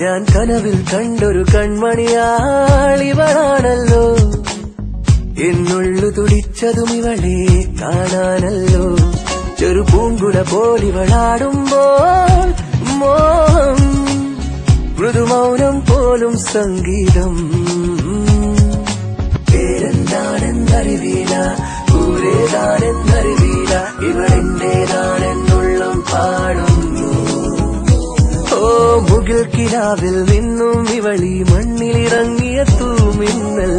ഞാൻ കനവിൽ കണ്ടൊരു കൺമണിയാളിവളാണല്ലോ എന്നുള്ളു തുടിച്ചതും ഇവളെ കാണാനല്ലോ ചെറു പൂങ്കുല പോലിവളാടുമ്പോൾ മോഹം മൃദുമൗനം പോലും സംഗീതം പേരെന്താണെന്നറിവീല ഊരേതാണെന്നറിവീല ഇവളെന്റേതാണെന്നുള്ളം പാടുന്നു മുകിൽ കിനാവിൽ നിന്നും ഇവളി മണ്ണിലിറങ്ങിയ തൂമിന്നൽ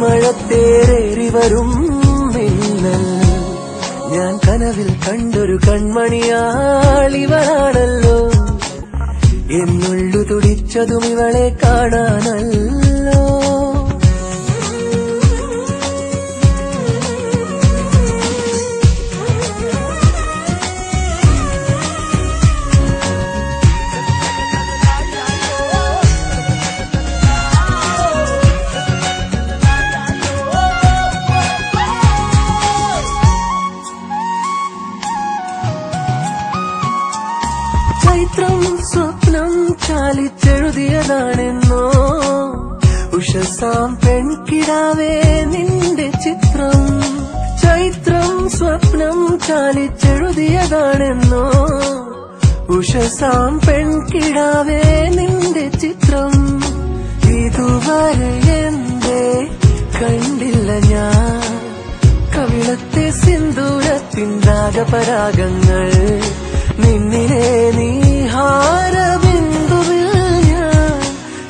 മഴത്തേറേറി വരും മിന്നൽ ഞാൻ കനവിൽ കണ്ടൊരു കൺമണിയാളിവളാണല്ലോ എന്നുള്ളു തുടിച്ചതും ഇവളെ കാണാനല്ലോ ചൈത്രം സ്വപ്നം ചാലിച്ചെഴുതിയതാണെന്നോ ഉഷസാം പെൺകിടാവേ നിന്റെ ചിത്രം ചൈത്രം സ്വപ്നം ചാലിച്ചെഴുതിയതാണെന്നോ ഉഷസാം പെൺകിടാവേ നിന്റെ ചിത്രം ഇതുവരെ എന്തേ കണ്ടില്ല ഞാൻ കവിളത്തെ സിന്ദൂരത്തിൻരാഗപരാഗങ്ങൾ നിന്നിലെ നീഹാരബിന്ദുവിൽ ഞാൻ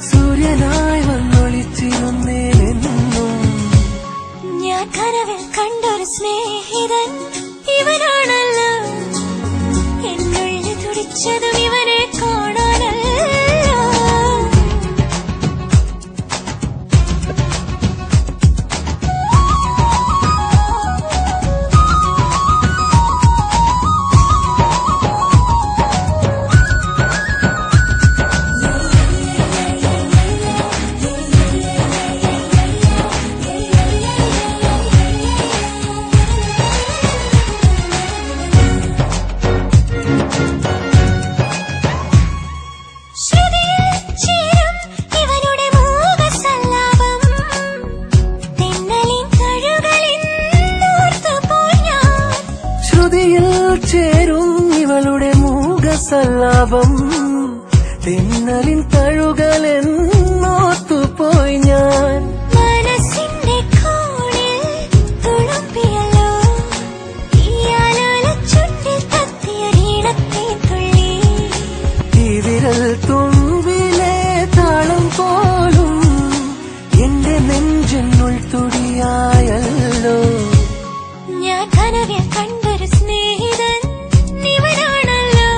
സൂര്യനായി വന്നൊളിച്ചിരുന്നേനെന്നും ഞാൻ കനവിൽ കണ്ടൊരു സ്നേഹിതൻ ഇവനാണല്ലോ എന്നുള്ളിൽ തുടിച്ചതും ഇവനെ കാണാനല്ലോ ചേരും ഇവളുടെ മൂകസല്ലാപം തെന്നലിൻ തഴുകലെന്നോത്തുപോയി ഞാൻ മനസ്സിന്റെ കോണിൽ തുളുമ്പിയല്ലോ ഈയാലോല ചുണ്ടിൽ തത്തിയ ഈണത്തെ തുള്ളി ഈ വിരൽ തുമ്പിലെ താളം പോലും എന്റെ നെഞ്ചിനുൾ തുടിയായല്ലോ ഞാൻ കനവിൽ കണ്ടൊരു സ്നേഹിതൻ ഇവനാണല്ലോ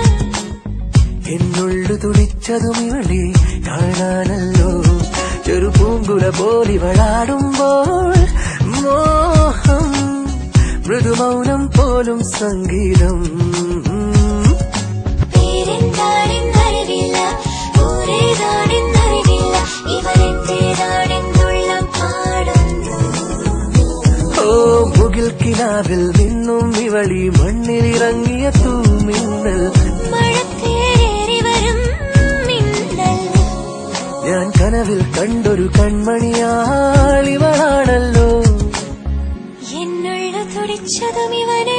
എന്നുള്ളു തുടിച്ചതും ഇവളെ കാണാനല്ലോ ചെറു പൂങ്കുല പോലിവളാടുമ്പോൾ മോഹം മൃദുമൗനം പോലും സംഗീതം പേരെന്താണെന്നറിവില്ല ഊരേതാണെന്നറിവില്ല ഇവരെന്റേതാണെന്നുള്ളം പാടുന്നു മുകിൽ കിനാവിൽ നിന്നും ഇവളി മണ്ണിലിറങ്ങിയ തൂമിന്നൽ മഴത്തേറി വരും മിന്നൽ ഞാൻ കനവിൽ കണ്ടൊരു കൺമണിയാളിവളാണല്ലോ എന്നുള്ളു തുടിച്ചതും ഇവനെ